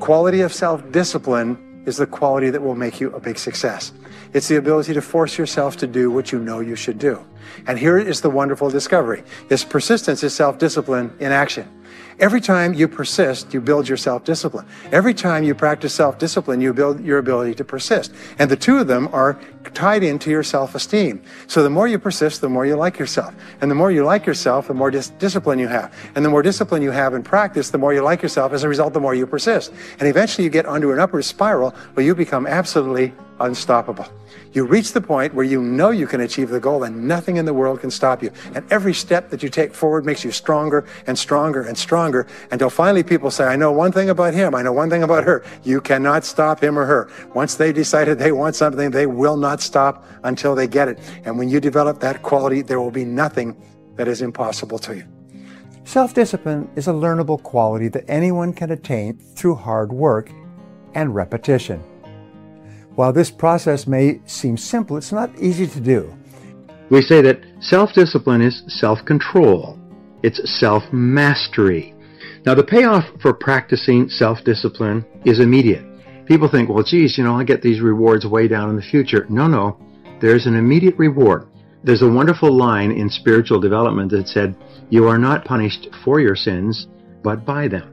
quality of self-discipline is the quality that will make you a big success. It's the ability to force yourself to do what you know you should do. And here is the wonderful discovery. Persistence is self-discipline in action. Every time you persist, you build your self-discipline. Every time you practice self-discipline, you build your ability to persist. And the two of them are tied into your self-esteem. So the more you persist, the more you like yourself. And the more you like yourself, the more discipline you have. And the more discipline you have in practice, the more you like yourself. As a result, the more you persist. And eventually you get onto an upward spiral where you become absolutely unstoppable. You reach the point where you know you can achieve the goal and nothing in the world can stop you. And every step that you take forward makes you stronger and stronger and stronger until finally people say, I know one thing about him, I know one thing about her. You cannot stop him or her. Once they decided they want something, they will not stop until they get it. And when you develop that quality, there will be nothing that is impossible to you. Self-discipline is a learnable quality that anyone can attain through hard work and repetition. While this process may seem simple, it's not easy to do. We say that self-discipline is self-control. It's self-mastery. Now, the payoff for practicing self-discipline is immediate. People think, well, geez, I get these rewards way down in the future. No. There's an immediate reward. There's a wonderful line in spiritual development that said, you are not punished for your sins, but by them.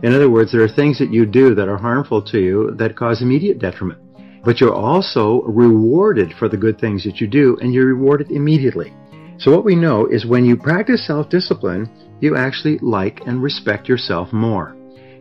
In other words, there are things that you do that are harmful to you that cause immediate detriment. But you're also rewarded for the good things that you do, and you're rewarded immediately. So what we know is when you practice self-discipline, you actually like and respect yourself more.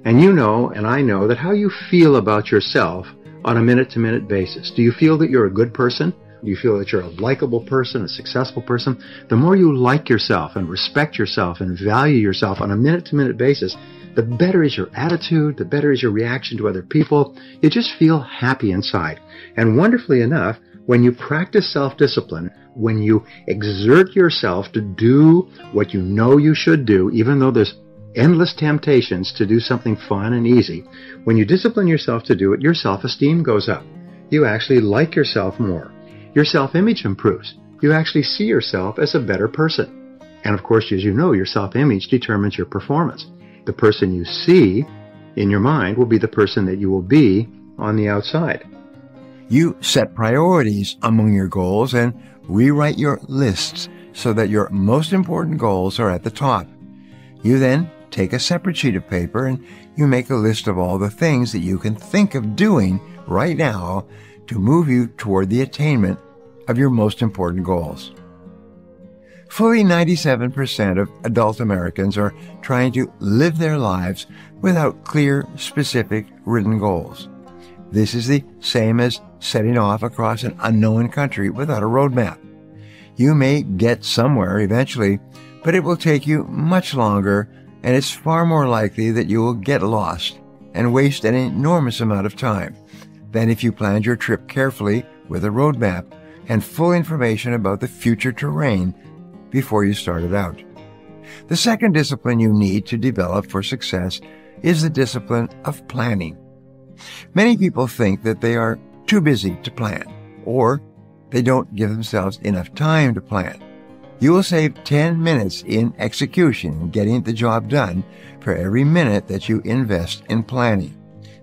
And you know, and I know, that how you feel about yourself on a minute-to-minute basis. Do you feel that you're a good person? Do you feel that you're a likable person, a successful person? The more you like yourself and respect yourself and value yourself on a minute-to-minute basis, the better is your attitude, the better is your reaction to other people. You just feel happy inside. And wonderfully enough, when you practice self-discipline, when you exert yourself to do what you know you should do, even though there's endless temptations to do something fun and easy, when you discipline yourself to do it, your self-esteem goes up. You actually like yourself more. Your self-image improves. You actually see yourself as a better person. And of course, as you know, your self-image determines your performance. The person you see in your mind will be the person that you will be on the outside. You set priorities among your goals and rewrite your lists so that your most important goals are at the top. You then take a separate sheet of paper and you make a list of all the things that you can think of doing right now to move you toward the attainment of your most important goals. Fully 97% of adult Americans are trying to live their lives without clear, specific, written goals. This is the same as setting off across an unknown country without a roadmap. You may get somewhere eventually, but it will take you much longer, and it's far more likely that you will get lost and waste an enormous amount of time than if you planned your trip carefully with a roadmap and full information about the future terrain before you started out. The second discipline you need to develop for success is the discipline of planning. Many people think that they are too busy to plan, or they don't give themselves enough time to plan. You will save 10 minutes in execution and getting the job done for every minute that you invest in planning.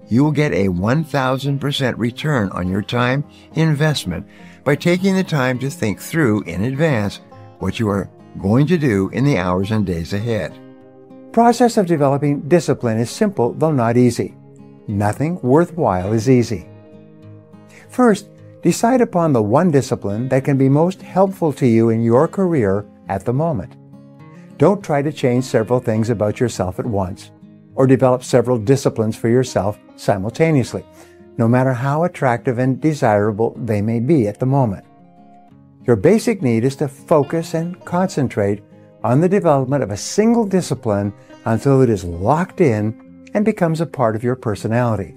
You will get a 1,000% return on your time investment by taking the time to think through in advance what you are going to do in the hours and days ahead. The process of developing discipline is simple, though not easy. Nothing worthwhile is easy. First, decide upon the one discipline that can be most helpful to you in your career at the moment. Don't try to change several things about yourself at once, or develop several disciplines for yourself simultaneously, no matter how attractive and desirable they may be at the moment. Your basic need is to focus and concentrate on the development of a single discipline until it is locked in and becomes a part of your personality.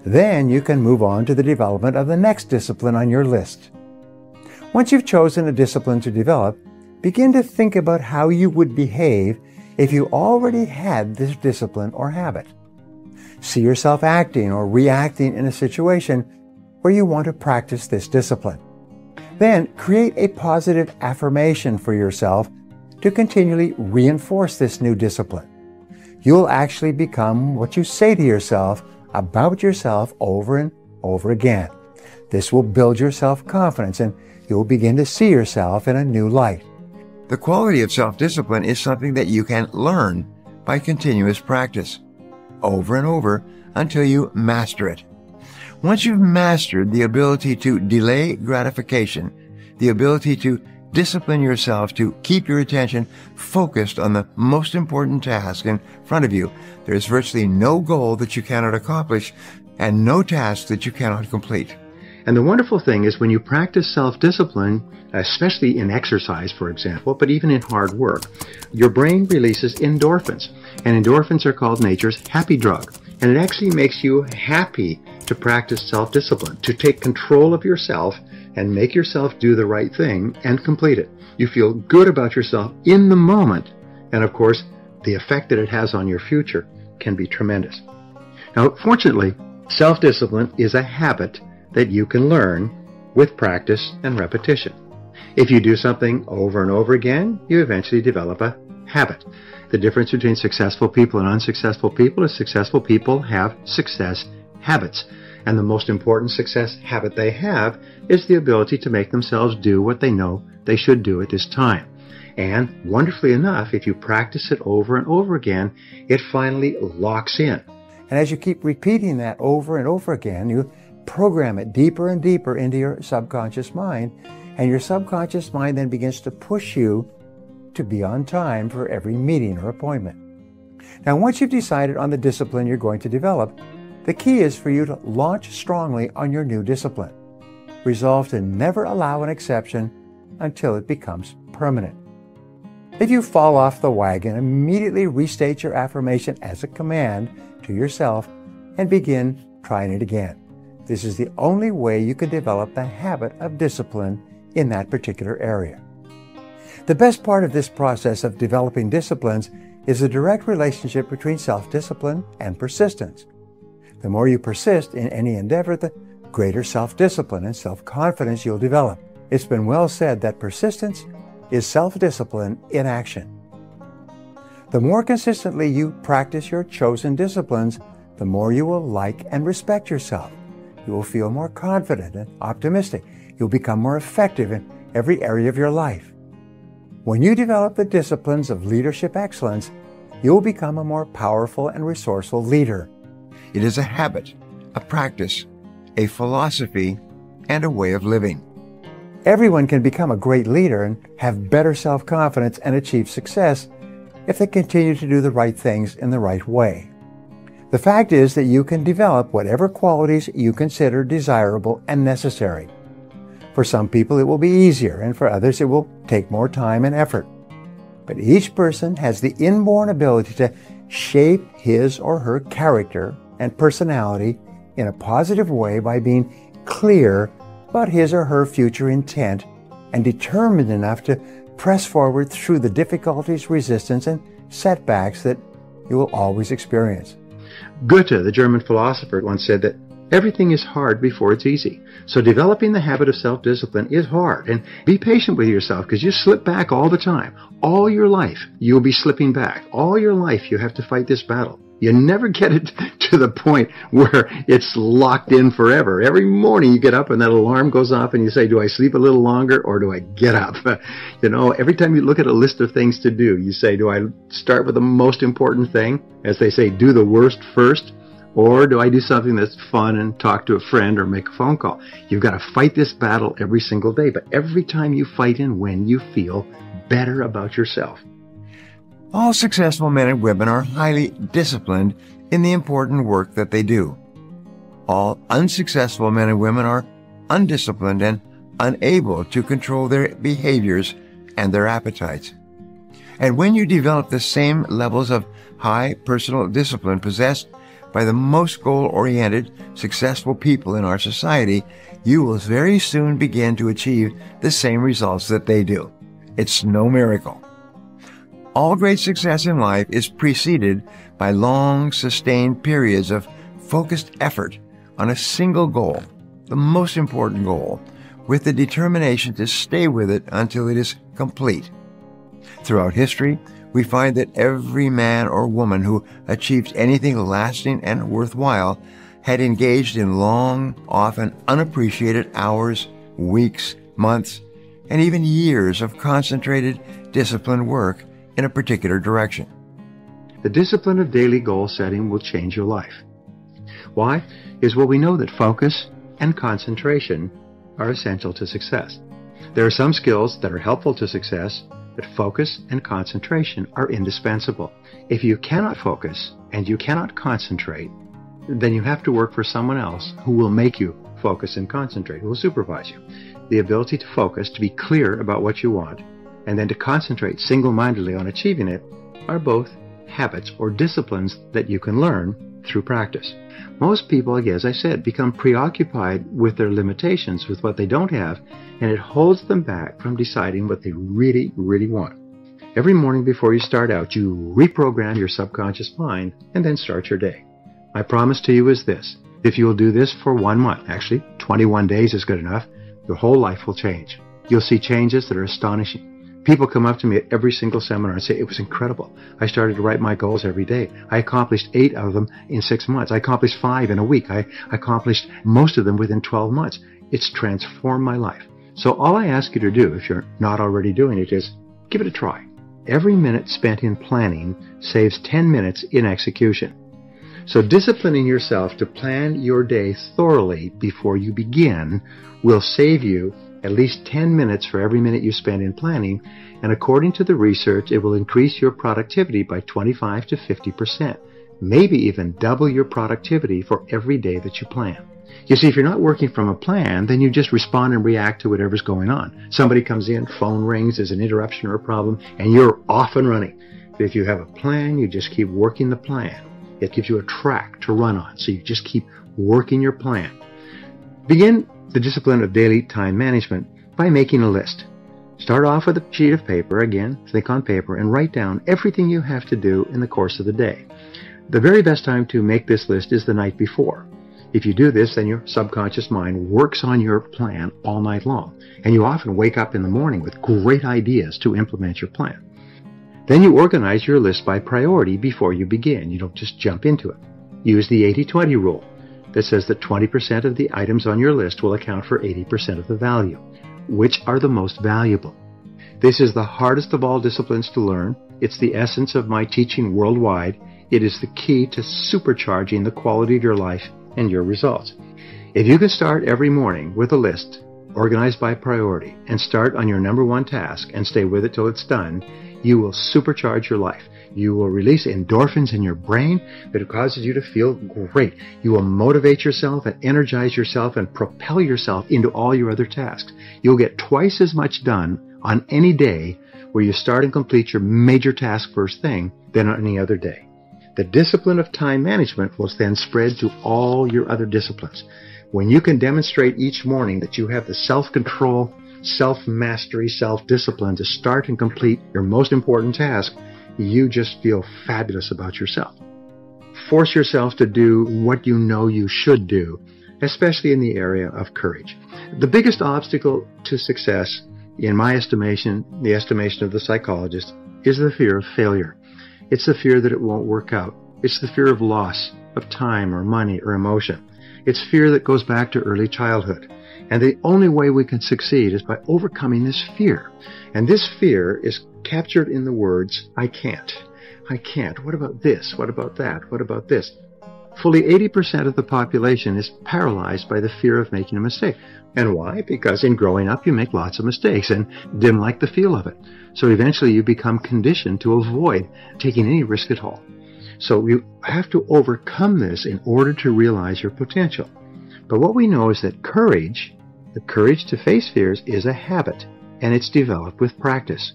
Then you can move on to the development of the next discipline on your list. Once you've chosen a discipline to develop, begin to think about how you would behave if you already had this discipline or habit. See yourself acting or reacting in a situation where you want to practice this discipline. Then create a positive affirmation for yourself to continually reinforce this new discipline. you'll actually become what you say to yourself about yourself over and over again. This will build your self-confidence, and you'll begin to see yourself in a new light. The quality of self-discipline is something that you can learn by continuous practice, over and over, until you master it. Once you've mastered the ability to delay gratification, the ability to discipline yourself to keep your attention focused on the most important task in front of you, there is virtually no goal that you cannot accomplish and no task that you cannot complete. And the wonderful thing is when you practice self-discipline, especially in exercise, for example, but even in hard work, your brain releases endorphins. And endorphins are called nature's happy drug. And it actually makes you happy to practice self-discipline, to take control of yourself and make yourself do the right thing and complete it. You feel good about yourself in the moment. And of course, the effect that it has on your future can be tremendous. Now, fortunately, self-discipline is a habit that you can learn with practice and repetition. If you do something over and over again, you eventually develop a habit. The difference between successful people and unsuccessful people is successful people have success habits. And the most important success habit they have is the ability to make themselves do what they know they should do at this time. And wonderfully enough, if you practice it over and over again, it finally locks in. And as you keep repeating that over and over again, you program it deeper and deeper into your subconscious mind, and your subconscious mind then begins to push you to be on time for every meeting or appointment. Now, once you've decided on the discipline you're going to develop, the key is for you to launch strongly on your new discipline. Resolve to never allow an exception until it becomes permanent. If you fall off the wagon, immediately restate your affirmation as a command to yourself and begin trying it again. This is the only way you can develop the habit of discipline in that particular area. The best part of this process of developing disciplines is the direct relationship between self-discipline and persistence. The more you persist in any endeavor, the greater self-discipline and self-confidence you'll develop. It's been well said that persistence is self-discipline in action. The more consistently you practice your chosen disciplines, the more you will like and respect yourself. You will feel more confident and optimistic. You'll become more effective in every area of your life. When you develop the disciplines of leadership excellence, you'll become a more powerful and resourceful leader. It is a habit, a practice, a philosophy, and a way of living. Everyone can become a great leader and have better self-confidence and achieve success if they continue to do the right things in the right way. The fact is that you can develop whatever qualities you consider desirable and necessary. For some people it will be easier, and for others it will take more time and effort. But each person has the inborn ability to shape his or her character and personality in a positive way by being clear about his or her future intent and determined enough to press forward through the difficulties, resistance, and setbacks that you will always experience. Goethe, the German philosopher, once said that everything is hard before it's easy. So developing the habit of self-discipline is hard. And be patient with yourself, because you slip back all the time. All your life, you'll be slipping back. All your life, you have to fight this battle. You never get it to the point where it's locked in forever. Every morning you get up and that alarm goes off and you say, do I sleep a little longer or do I get up? Every time you look at a list of things to do, you say, do I start with the most important thing? As they say, do the worst first. Or do I do something that's fun and talk to a friend or make a phone call? You've got to fight this battle every single day. But every time you fight and win, you feel better about yourself. All successful men and women are highly disciplined in the important work that they do. All unsuccessful men and women are undisciplined and unable to control their behaviors and their appetites. And when you develop the same levels of high personal discipline possessed by the most goal-oriented, successful people in our society, you will very soon begin to achieve the same results that they do. It's no miracle. All great success in life is preceded by long, sustained periods of focused effort on a single goal, the most important goal, with the determination to stay with it until it is complete. Throughout history, we find that every man or woman who achieved anything lasting and worthwhile had engaged in long, often unappreciated hours, weeks, months, and even years of concentrated, disciplined work in a particular direction. The discipline of daily goal setting will change your life. Why? Well, we know that focus and concentration are essential to success. There are some skills that are helpful to success, but focus and concentration are indispensable. If you cannot focus and you cannot concentrate, then you have to work for someone else who will make you focus and concentrate, who will supervise you. The ability to focus, to be clear about what you want, and then to concentrate single-mindedly on achieving it are both habits or disciplines that you can learn through practice. Most people, as I said, become preoccupied with their limitations, with what they don't have, and it holds them back from deciding what they really, really want. Every morning before you start out, you reprogram your subconscious mind and then start your day. My promise to you is this: if you will do this for 1 month, actually 21 days is good enough, your whole life will change. You'll see changes that are astonishing. People come up to me at every single seminar and say, it was incredible. I started to write my goals every day. I accomplished 8 out of them in 6 months. I accomplished 5 in a week. I accomplished most of them within 12 months. It's transformed my life. So all I ask you to do, if you're not already doing it, is give it a try. Every minute spent in planning saves 10 minutes in execution. So disciplining yourself to plan your day thoroughly before you begin will save you at least 10 minutes for every minute you spend in planning, and according to the research, it will increase your productivity by 25 to 50%, maybe even double your productivity for every day that you plan. You see, if you're not working from a plan, then you just respond and react to whatever's going on. Somebody comes in, phone rings, there's an interruption or a problem, and you're off and running. But if you have a plan, you just keep working the plan. It gives you a track to run on, so you just keep working your plan. Begin the discipline of daily time management by making a list. Start off with a sheet of paper, again, think on paper, and write down everything you have to do in the course of the day. The very best time to make this list is the night before. If you do this, then your subconscious mind works on your plan all night long, and you often wake up in the morning with great ideas to implement your plan. Then you organize your list by priority before you begin. You don't just jump into it. Use the 80-20 rule that says that 20% of the items on your list will account for 80% of the value. Which are the most valuable? This is the hardest of all disciplines to learn. It's the essence of my teaching worldwide. It is the key to supercharging the quality of your life and your results. If you can start every morning with a list organized by priority and start on your number one task and stay with it till it's done, you will supercharge your life. You will release endorphins in your brain that causes you to feel great. You will motivate yourself and energize yourself and propel yourself into all your other tasks. You'll get twice as much done on any day where you start and complete your major task first thing than on any other day. The discipline of time management will then spread to all your other disciplines. When you can demonstrate each morning that you have the self-control, self-mastery, self-discipline to start and complete your most important task, you just feel fabulous about yourself. Force yourself to do what you know you should do, especially in the area of courage. The biggest obstacle to success, in my estimation, the estimation of the psychologist, is the fear of failure. It's the fear that it won't work out. It's the fear of loss of time or money or emotion. It's fear that goes back to early childhood. And the only way we can succeed is by overcoming this fear. And this fear is captured in the words, I can't. I can't. What about this? What about that? What about this? Fully 80% of the population is paralyzed by the fear of making a mistake. And why? Because in growing up, you make lots of mistakes and didn't like the feel of it. So eventually you become conditioned to avoid taking any risk at all. So you have to overcome this in order to realize your potential. But what we know is that courage, the courage to face fears, is a habit, and it's developed with practice.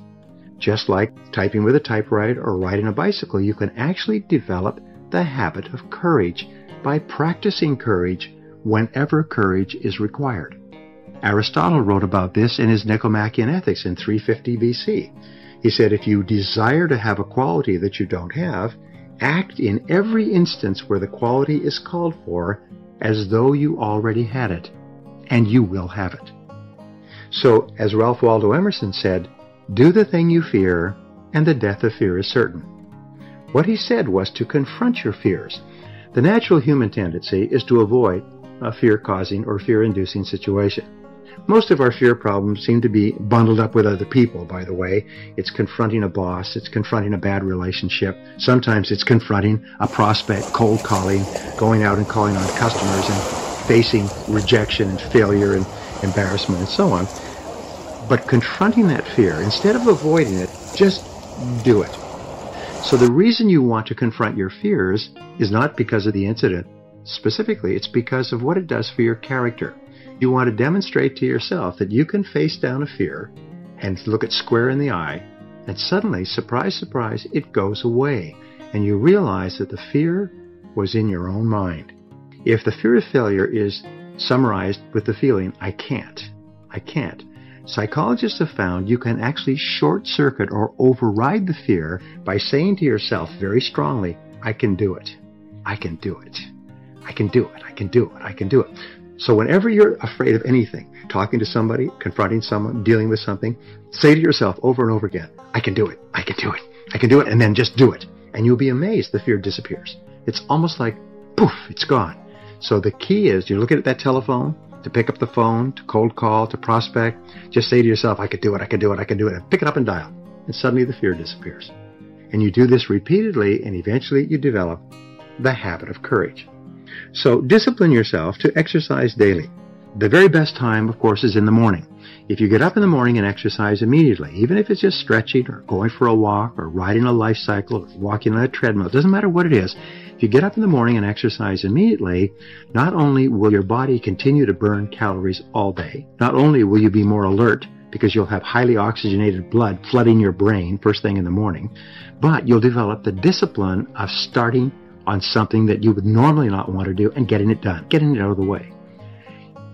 Just like typing with a typewriter or riding a bicycle, you can actually develop the habit of courage by practicing courage whenever courage is required. Aristotle wrote about this in his Nicomachean Ethics in 350 BC. He said, if you desire to have a quality that you don't have, act in every instance where the quality is called for as though you already had it, and you will have it. So, as Ralph Waldo Emerson said, do the thing you fear and the death of fear is certain. What he said was to confront your fears. The natural human tendency is to avoid a fear-causing or fear-inducing situation. Most of our fear problems seem to be bundled up with other people, by the way. It's confronting a boss, it's confronting a bad relationship. Sometimes it's confronting a prospect, cold calling, going out and calling on customers and facing rejection and failure and embarrassment and so on. But confronting that fear, instead of avoiding it, just do it. So the reason you want to confront your fears is not because of the incident specifically, it's because of what it does for your character. You want to demonstrate to yourself that you can face down a fear and look it square in the eye, and suddenly, surprise, surprise, it goes away, and you realize that the fear was in your own mind. If the fear of failure is summarized with the feeling, I can't, psychologists have found you can actually short-circuit or override the fear by saying to yourself very strongly, I can do it. I can do it. I can do it. I can do it. I can do it. So whenever you're afraid of anything, talking to somebody, confronting someone, dealing with something, say to yourself over and over again, I can do it. I can do it. I can do it. And then just do it. And you'll be amazed the fear disappears. It's almost like, poof, it's gone. So the key is you're looking at that telephone, to pick up the phone, to cold call, to prospect, just say to yourself, I could do it. I could do it. I can do it. And pick it up and dial. And suddenly the fear disappears. And you do this repeatedly, and eventually you develop the habit of courage. So discipline yourself to exercise daily. The very best time, of course, is in the morning. If you get up in the morning and exercise immediately, even if it's just stretching or going for a walk or riding a life cycle or walking on a treadmill, it doesn't matter what it is. If you get up in the morning and exercise immediately, not only will your body continue to burn calories all day, not only will you be more alert because you'll have highly oxygenated blood flooding your brain first thing in the morning, but you'll develop the discipline of starting on something that you would normally not want to do and getting it done, getting it out of the way.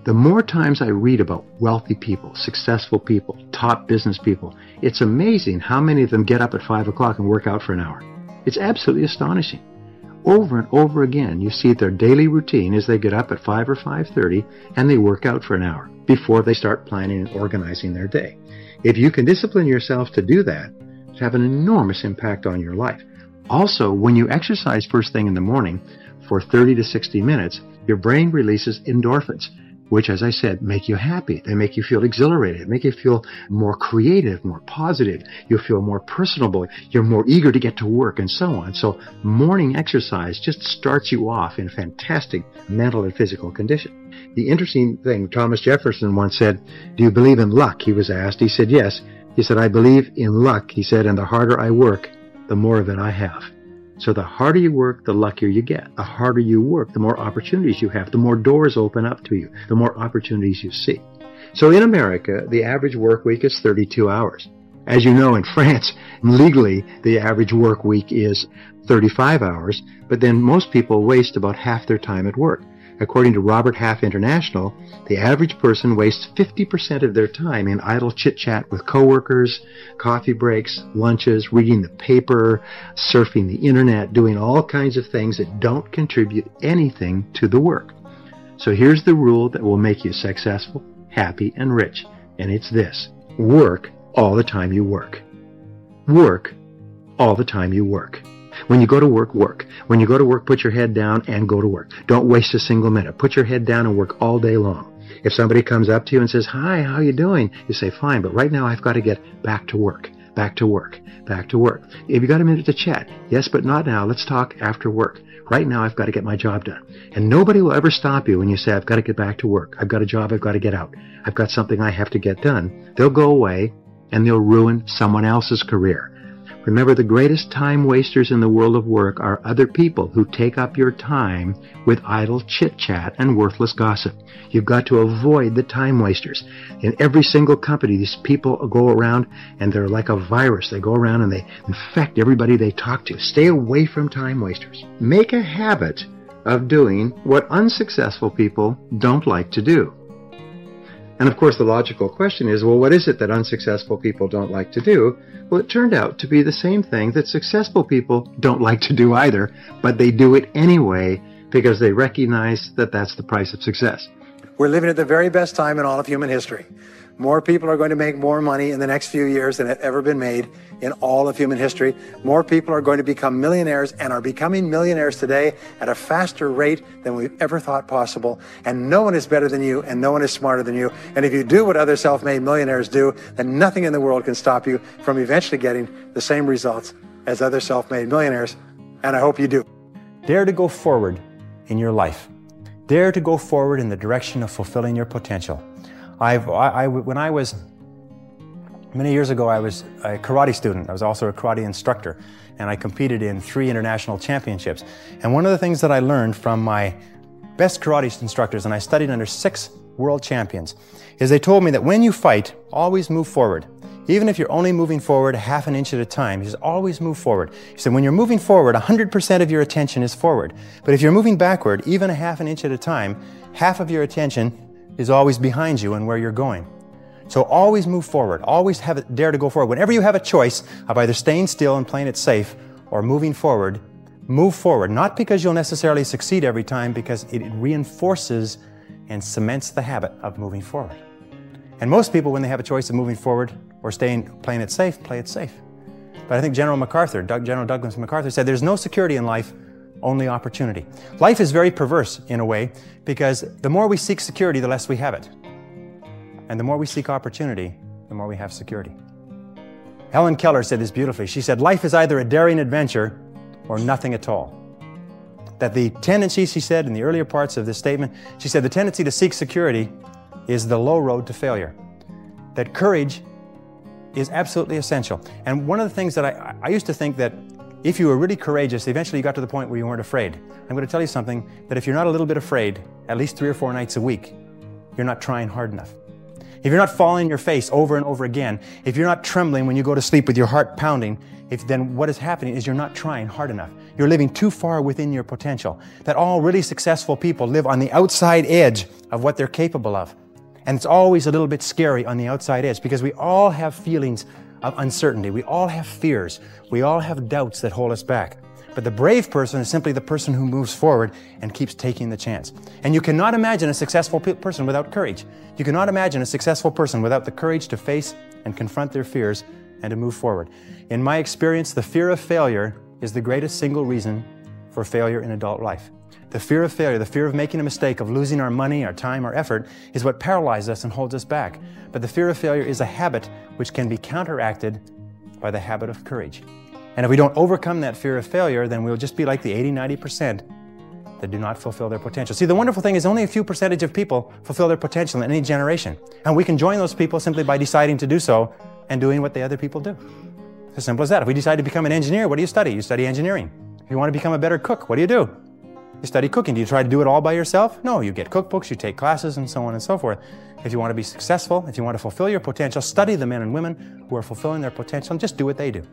The more times I read about wealthy people, successful people, top business people, it's amazing how many of them get up at 5 o'clock and work out for an hour. It's absolutely astonishing. Over and over again, you see their daily routine is they get up at 5 or 5:30 and they work out for an hour before they start planning and organizing their day. If you can discipline yourself to do that, it'll have an enormous impact on your life. Also, when you exercise first thing in the morning for 30 to 60 minutes, your brain releases endorphins, which, as I said, make you happy. They make you feel exhilarated, make you feel more creative, more positive. You feel more personable. You're more eager to get to work and so on. So morning exercise just starts you off in fantastic mental and physical condition. The interesting thing, Thomas Jefferson once said, do you believe in luck? He was asked. He said, yes. He said, I believe in luck. He said, and the harder I work, the more of it I have. So the harder you work, the luckier you get. The harder you work, the more opportunities you have, the more doors open up to you, the more opportunities you see. So in America, the average work week is 32 hours. As you know, in France, legally, the average work week is 35 hours, but then most people waste about half their time at work. According to Robert Half International, the average person wastes 50% of their time in idle chit-chat with coworkers, coffee breaks, lunches, reading the paper, surfing the internet, doing all kinds of things that don't contribute anything to the work. So here's the rule that will make you successful, happy, and rich, and it's this. Work all the time you work. Work all the time you work. When you go to work, work. When you go to work, put your head down and go to work. Don't waste a single minute. Put your head down and work all day long. If somebody comes up to you and says, hi, how you doing? You say, fine, but right now I've got to get back to work, back to work, back to work. If you got a minute to chat, yes, but not now. Let's talk after work. Right now I've got to get my job done. And nobody will ever stop you when you say, I've got to get back to work. I've got a job I've got to get out. I've got something I have to get done. They'll go away and they'll ruin someone else's career. Remember, the greatest time wasters in the world of work are other people who take up your time with idle chit-chat and worthless gossip. You've got to avoid the time wasters. In every single company, these people go around and they're like a virus. They go around and they infect everybody they talk to. Stay away from time wasters. Make a habit of doing what unsuccessful people don't like to do. And of course, the logical question is, well, what is it that unsuccessful people don't like to do? Well, it turned out to be the same thing that successful people don't like to do either, but they do it anyway because they recognize that that's the price of success. We're living at the very best time in all of human history. More people are going to make more money in the next few years than have ever been made in all of human history. More people are going to become millionaires and are becoming millionaires today at a faster rate than we've ever thought possible. And no one is better than you, and no one is smarter than you. And if you do what other self-made millionaires do, then nothing in the world can stop you from eventually getting the same results as other self-made millionaires. And I hope you do. Dare to go forward in your life. Dare to go forward in the direction of fulfilling your potential. When I was, many years ago, I was a karate student. I was also a karate instructor, and I competed in 3 international championships. And one of the things that I learned from my best karate instructors, and I studied under 6 world champions, is they told me that when you fight, always move forward. Even if you're only moving forward half an inch at a time, you just always move forward. He said, when you're moving forward, 100% of your attention is forward. But if you're moving backward, even a half an inch at a time, half of your attention is always behind you and where you're going. So always move forward. Always dare to go forward. Whenever you have a choice of either staying still and playing it safe or moving forward, move forward. Not because you'll necessarily succeed every time, because it reinforces and cements the habit of moving forward. And most people, when they have a choice of moving forward or playing it safe, play it safe. But I think General Douglas MacArthur said there's no security in life, only opportunity. Life is very perverse in a way, because the more we seek security, the less we have it. And the more we seek opportunity, the more we have security. Helen Keller said this beautifully. She said, life is either a daring adventure or nothing at all. That the tendency, she said in the earlier parts of this statement, she said the tendency to seek security is the low road to failure. That courage is absolutely essential. And one of the things that I used to think that if you were really courageous, eventually you got to the point where you weren't afraid. I'm going to tell you something, that if you're not a little bit afraid, at least 3 or 4 nights a week, you're not trying hard enough. If you're not falling on your face over and over again, if you're not trembling when you go to sleep with your heart pounding, then what is happening is you're not trying hard enough. You're living too far within your potential. That all really successful people live on the outside edge of what they're capable of. And it's always a little bit scary on the outside edge, because we all have feelings of uncertainty. We all have fears. We all have doubts that hold us back. But the brave person is simply the person who moves forward and keeps taking the chance. And you cannot imagine a successful person without courage. You cannot imagine a successful person without the courage to face and confront their fears and to move forward. In my experience, the fear of failure is the greatest single reason for failure in adult life. The fear of failure, the fear of making a mistake, of losing our money, our time, our effort, is what paralyzes us and holds us back. But the fear of failure is a habit which can be counteracted by the habit of courage. And if we don't overcome that fear of failure, then we'll just be like the 80–90% that do not fulfill their potential. See, the wonderful thing is only a few percentage of people fulfill their potential in any generation. And we can join those people simply by deciding to do so and doing what the other people do. It's as simple as that. If we decide to become an engineer, what do you study? You study engineering. If you want to become a better cook, what do? You study cooking. Do you try to do it all by yourself? No, you get cookbooks, you take classes, and so on and so forth. If you want to be successful, if you want to fulfill your potential, study the men and women who are fulfilling their potential and just do what they do.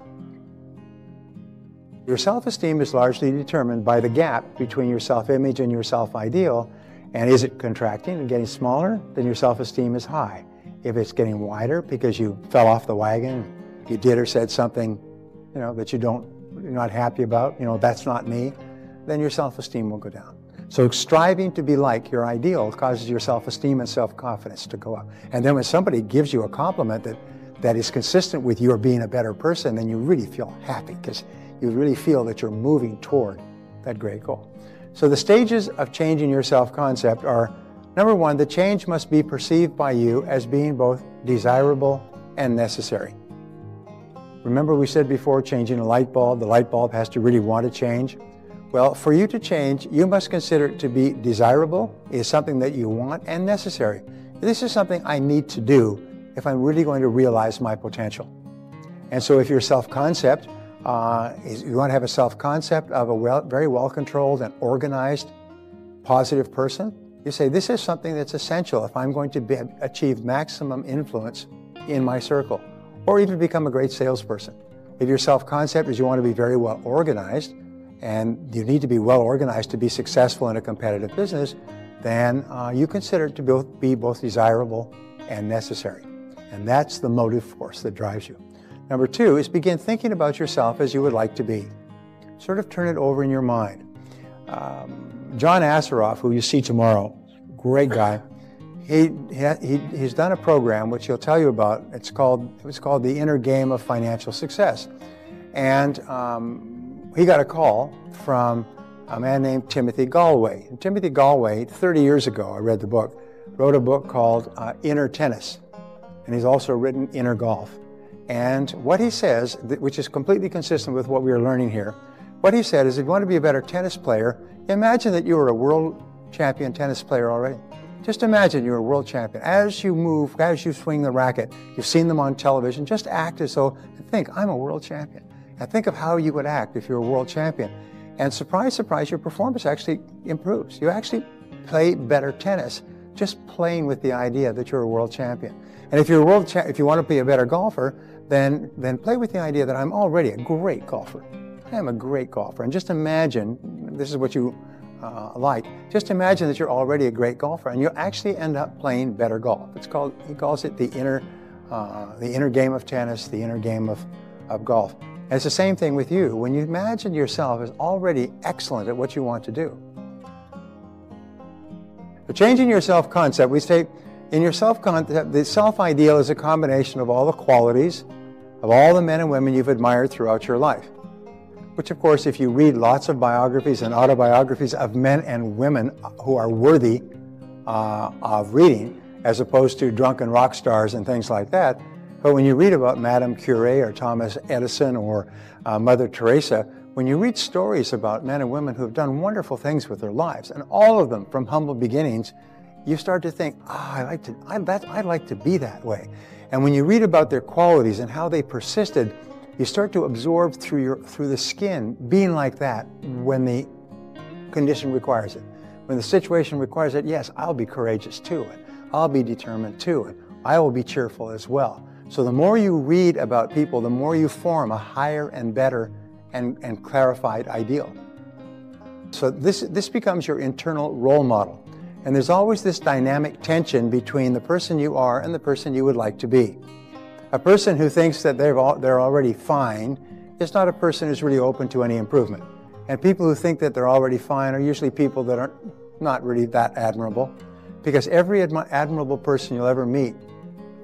Your self-esteem is largely determined by the gap between your self-image and your self-ideal. And is it contracting and getting smaller? Then your self-esteem is high. If it's getting wider because you fell off the wagon, you did or said something, that you're not happy about, that's not me, then your self-esteem will go down. So striving to be like your ideal causes your self-esteem and self-confidence to go up. And then when somebody gives you a compliment that is consistent with your being a better person, then you really feel happy, because you really feel that you're moving toward that great goal. So the stages of changing your self-concept are, number 1, the change must be perceived by you as being both desirable and necessary. Remember we said before, changing a light bulb, the light bulb has to really want to change. Well, for you to change, you must consider it to be desirable, is something that you want, and necessary. This is something I need to do if I'm really going to realize my potential. And so if your self-concept, you want to have a self-concept of a very well-controlled and organized, positive person, you say, this is something that's essential if I'm going to achieve maximum influence in my circle, or even become a great salesperson. If your self-concept is you want to be very well organized, and you need to be well organized to be successful in a competitive business, then you consider it to be both desirable and necessary. And that's the motive force that drives you. Number 2 is begin thinking about yourself as you would like to be. Sort of turn it over in your mind. John Asseroff, who you see tomorrow, great guy, he's done a program which he'll tell you about. It was called The Inner Game of Financial Success. And he got a call from a man named Timothy Galway. And Timothy Galway, 30 years ago, I read the book, wrote a book called Inner Tennis. And he's also written Inner Golf. And what he says, which is completely consistent with what we are learning here, what he said is if you want to be a better tennis player, imagine that you were a world champion tennis player already. Just imagine you're a world champion. As you move, as you swing the racket, you've seen them on television, just act as though, think, I'm a world champion. And think of how you would act if you're a world champion. And surprise, surprise, your performance actually improves. You actually play better tennis just playing with the idea that you're a world champion. And if you're if you want to be a better golfer, then play with the idea that I'm already a great golfer. I am a great golfer. And just imagine, this is what you like, just imagine that you're already a great golfer and you'll actually end up playing better golf. He calls it the inner game of tennis, the inner game of golf. And it's the same thing with you. When you imagine yourself as already excellent at what you want to do. But changing your self-concept, we say in your self-concept, the self-ideal is a combination of all the qualities of all the men and women you've admired throughout your life. Which, of course, if you read lots of biographies and autobiographies of men and women who are worthy of reading, as opposed to drunken rock stars and things like that, but when you read about Madame Curie or Thomas Edison or Mother Teresa, when you read stories about men and women who have done wonderful things with their lives, and all of them from humble beginnings, you start to think, I'd like to be that way. And when you read about their qualities and how they persisted, you start to absorb through the skin being like that when the condition requires it. When the situation requires it, yes, I'll be courageous too, and I'll be determined too, and I will be cheerful as well. So the more you read about people, the more you form a higher and better and clarified ideal. So this becomes your internal role model. And there's always this dynamic tension between the person you are and the person you would like to be. A person who thinks that they're already fine is not a person who's really open to any improvement. And people who think that they're already fine are usually people that are not really that admirable, because every admirable person you'll ever meet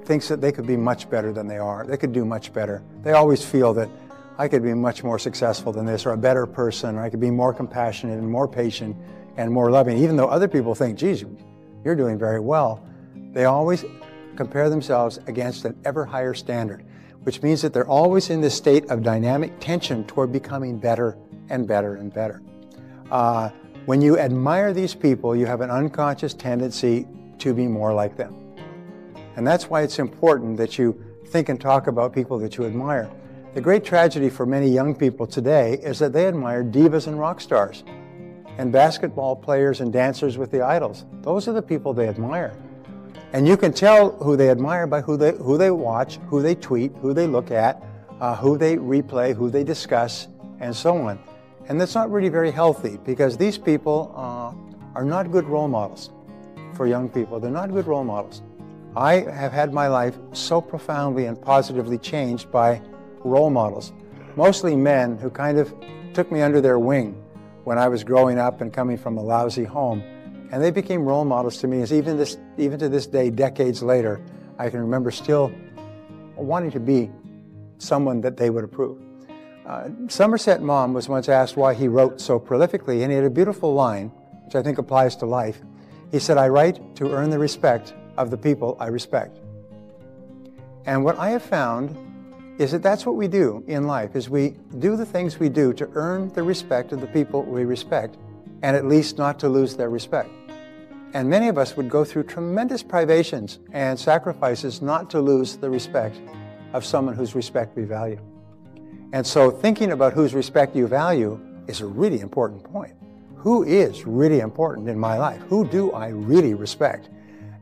thinks that they could be much better than they are. They could do much better. They always feel that I could be much more successful than this, or a better person, or I could be more compassionate and more patient and more loving. Even though other people think, geez, you're doing very well, they always compare themselves against an ever higher standard, which means that they're always in this state of dynamic tension toward becoming better and better and better. When you admire these people, you have an unconscious tendency to be more like them. And that's why it's important that you think and talk about people that you admire. The great tragedy for many young people today is that they admire divas and rock stars and basketball players and dancers with the idols. Those are the people they admire. And you can tell who they admire by who they watch, who they tweet, who they look at, who they replay, who they discuss, and so on. And that's not really very healthy, because these people are not good role models for young people. They're not good role models. I have had my life so profoundly and positively changed by role models, mostly men who kind of took me under their wing when I was growing up and coming from a lousy home. And they became role models to me, as even to this day, decades later, I can remember still wanting to be someone that they would approve. Somerset Maugham was once asked why he wrote so prolifically, and he had a beautiful line, which I think applies to life. He said, I write to earn the respect of the people I respect. And what I have found is that that's what we do in life, is we do the things we do to earn the respect of the people we respect, and at least not to lose their respect. And many of us would go through tremendous privations and sacrifices not to lose the respect of someone whose respect we value. And so thinking about whose respect you value is a really important point. Who is really important in my life? Who do I really respect?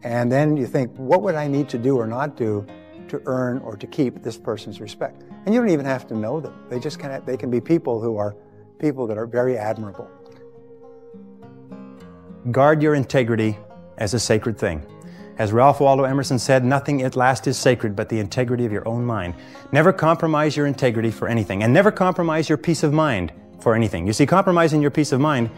And then you think, what would I need to do or not do to earn or to keep this person's respect? And you don't even have to know them. They can be people that are very admirable. Guard your integrity as a sacred thing. As Ralph Waldo Emerson said, nothing at last is sacred but the integrity of your own mind. Never compromise your integrity for anything, and never compromise your peace of mind for anything. You see, compromising your peace of mind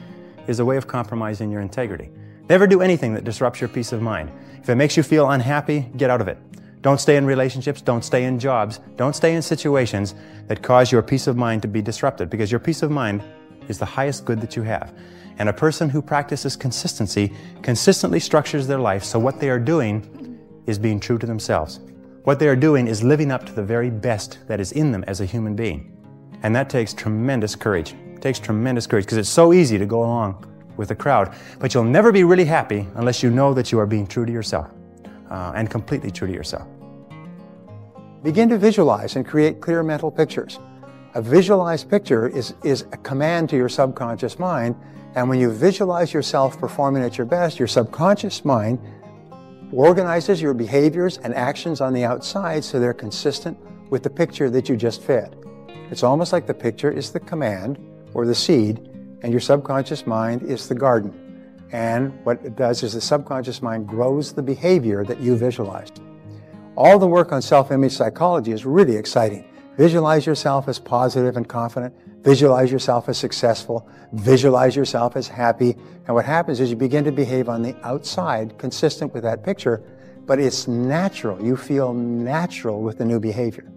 is a way of compromising your integrity. Never do anything that disrupts your peace of mind. If it makes you feel unhappy, get out of it. Don't stay in relationships, don't stay in jobs, don't stay in situations that cause your peace of mind to be disrupted, because your peace of mind is the highest good that you have. And a person who practices consistency consistently structures their life so what they are doing is being true to themselves. What they are doing is living up to the very best that is in them as a human being. And that takes tremendous courage. It takes tremendous courage because it's so easy to go along with the crowd, but you'll never be really happy unless you know that you are being true to yourself and completely true to yourself. Begin to visualize and create clear mental pictures. A visualized picture is a command to your subconscious mind, and when you visualize yourself performing at your best, your subconscious mind organizes your behaviors and actions on the outside so they're consistent with the picture that you just fed. It's almost like the picture is the command or the seed, and your subconscious mind is the garden. And what it does is the subconscious mind grows the behavior that you visualized. All the work on self-image psychology is really exciting. Visualize yourself as positive and confident. Visualize yourself as successful. Visualize yourself as happy. And what happens is you begin to behave on the outside consistent with that picture, but it's natural. You feel natural with the new behavior.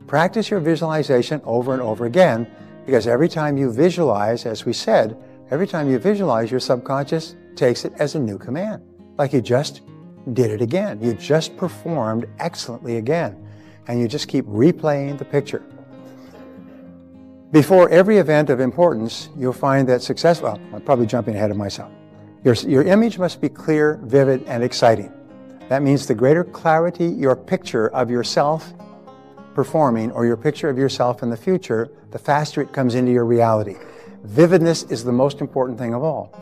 Practice your visualization over and over again, because every time you visualize, as we said, every time you visualize, your subconscious takes it as a new command, like you just did it again. You just performed excellently again, and you just keep replaying the picture. Before every event of importance, you'll find that success, well, I'm probably jumping ahead of myself. Your image must be clear, vivid, and exciting. That means the greater clarity your picture of yourself performing or your picture of yourself in the future, the faster it comes into your reality. Vividness is the most important thing of all.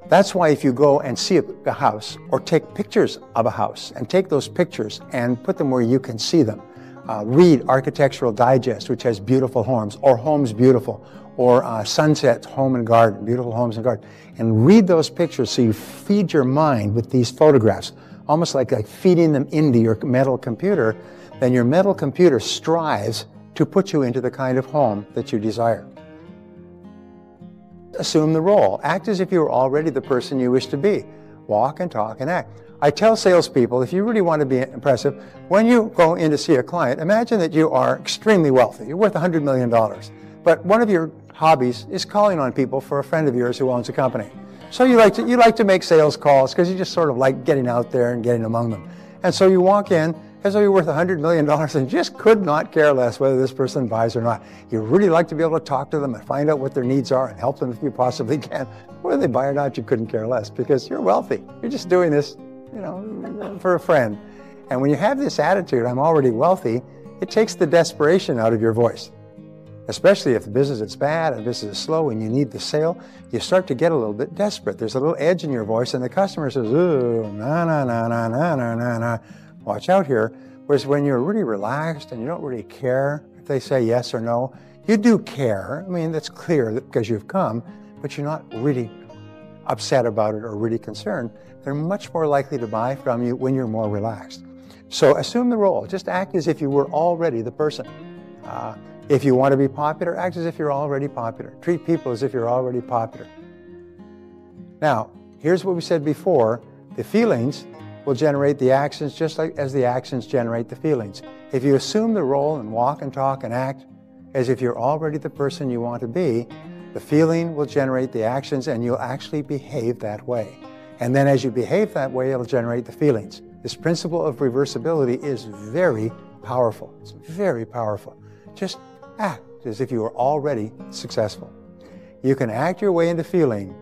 That's why if you go and see a house or take pictures of a house and take those pictures and put them where you can see them, read Architectural Digest, which has beautiful homes, or Homes Beautiful, or Sunsets Home and Garden, Beautiful Homes and Garden, and read those pictures so you feed your mind with these photographs, almost like feeding them into your mental computer. Then your mental computer strives to put you into the kind of home that you desire. Assume the role. Act as if you were already the person you wish to be. Walk and talk and act. I tell salespeople, if you really want to be impressive, when you go in to see a client, imagine that you are extremely wealthy. You're worth $100 million. But one of your hobbies is calling on people for a friend of yours who owns a company. So you like to make sales calls because you just sort of like getting out there and getting among them. And so you walk in as though you're worth $100 million and just could not care less whether this person buys or not. You really like to be able to talk to them and find out what their needs are and help them if you possibly can. Whether they buy or not, you couldn't care less because you're wealthy. You're just doing this, for a friend. And when you have this attitude, I'm already wealthy, it takes the desperation out of your voice. Especially if the business is bad and business is slow and you need the sale, you start to get a little bit desperate. There's a little edge in your voice and the customer says, ooh, na, na, na, na, na, na, na, na. Watch out here. Whereas when you're really relaxed and you don't really care if they say yes or no, you do care. I mean, that's clear because you've come, but you're not really upset about it or really concerned. They're much more likely to buy from you when you're more relaxed. So assume the role. Just act as if you were already the person. If you want to be popular, act as if you're already popular. Treat people as if you're already popular. Now, here's what we said before. The feelings will generate the actions just like as the actions generate the feelings. If you assume the role and walk and talk and act as if you're already the person you want to be, the feeling will generate the actions and you'll actually behave that way. And then as you behave that way, it'll generate the feelings. This principle of reversibility is very powerful. It's very powerful. Just act as if you were already successful. You can act your way into feeling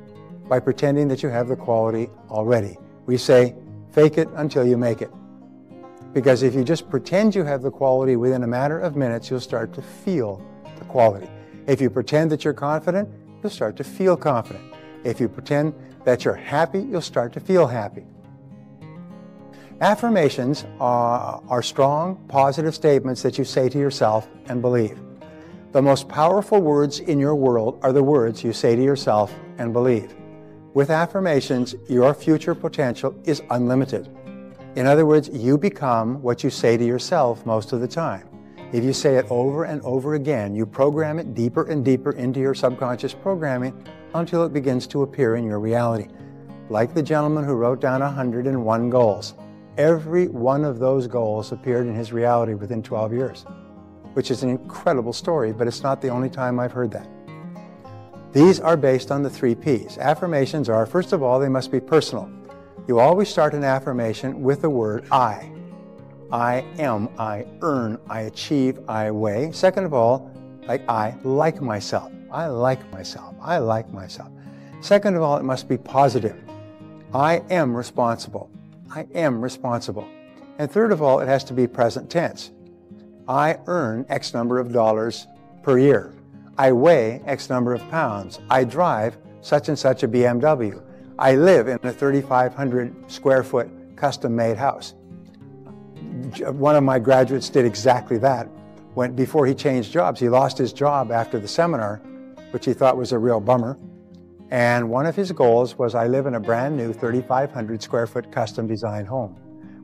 by pretending that you have the quality already. We say, fake it until you make it. Because if you just pretend you have the quality, within a matter of minutes, you'll start to feel the quality. If you pretend that you're confident, you'll start to feel confident. If you pretend that you're happy, you'll start to feel happy. Affirmations are strong, positive statements that you say to yourself and believe. The most powerful words in your world are the words you say to yourself and believe. With affirmations, your future potential is unlimited. In other words, you become what you say to yourself most of the time. If you say it over and over again, you program it deeper and deeper into your subconscious programming until it begins to appear in your reality. like the gentleman who wrote down 101 goals. Every one of those goals appeared in his reality within 12 years, which is an incredible story, but it's not the only time I've heard that. These are based on the 3 Ps. Affirmations are, first of all, they must be personal. You always start an affirmation with the word I. I am, I earn, I achieve, I weigh. Second of all, like I like myself. I like myself. I like myself. Second of all, it must be positive. I am responsible. I am responsible. And third of all, it has to be present tense. I earn X number of dollars per year. I weigh X number of pounds. I drive such and such a BMW. I live in a 3,500 square foot custom-made house. One of my graduates did exactly that. Before he changed jobs, he lost his job after the seminar, which he thought was a real bummer. And one of his goals was, I live in a brand new 3,500 square foot custom designed home.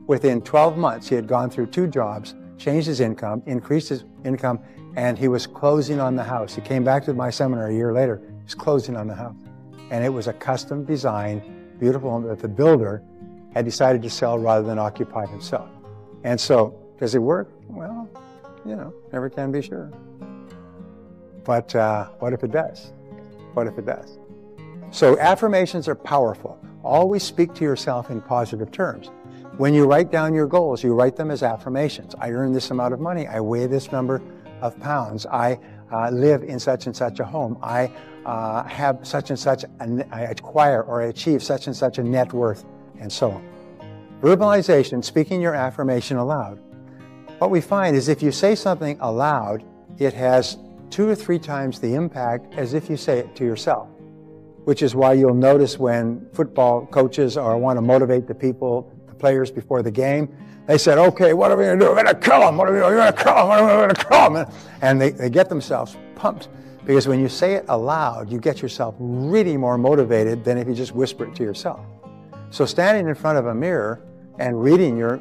Within 12 months, he had gone through 2 jobs, changed his income, increased his income, and he was closing on the house. He came back to my seminar a year later, he was closing on the house. And it was a custom designed, beautiful home that the builder had decided to sell rather than occupy himself. And so, does it work? Well, you know, never can be sure. But what if it does? What if it does? So affirmations are powerful. Always speak to yourself in positive terms. When you write down your goals, you write them as affirmations. I earn this amount of money. I weigh this number of pounds. I live in such and such a home. I have such and such, I acquire or I achieve such and such a net worth, and so on. Verbalization, speaking your affirmation aloud. What we find is if you say something aloud, it has 2 or 3 times the impact as if you say it to yourself, which is why you'll notice when football coaches want to motivate the players before the game, they said, okay, what are we going to do? We're going to kill them. What are we going to kill them? What are we going to kill them? And they get themselves pumped, because when you say it aloud, you get yourself really more motivated than if you just whisper it to yourself. So standing in front of a mirror and reading your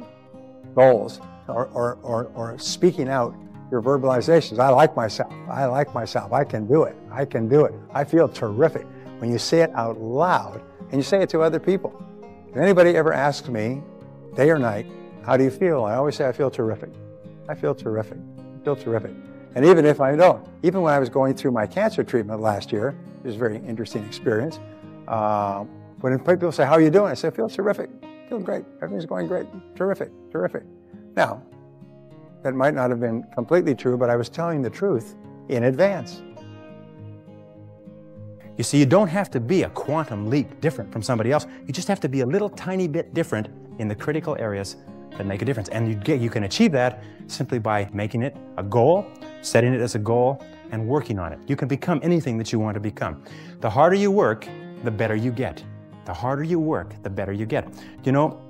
goals or speaking out your verbalizations, I like myself, I like myself, I can do it, I can do it, I feel terrific. When you say it out loud and you say it to other people. If anybody ever asks me, day or night, how do you feel? I always say, I feel terrific. I feel terrific. I feel terrific. And even if I don't, even when I was going through my cancer treatment last year, it was a very interesting experience. When people say, how are you doing? I say, I feel terrific. I feel great. Everything's going great. Terrific, terrific. Now, that might not have been completely true, but I was telling the truth in advance. You see, you don't have to be a quantum leap different from somebody else. You just have to be a little tiny bit different in the critical areas that make a difference. And you can achieve that simply by making it a goal, setting it as a goal, and working on it. You can become anything that you want to become. The harder you work, the better you get. The harder you work, the better you get. You know,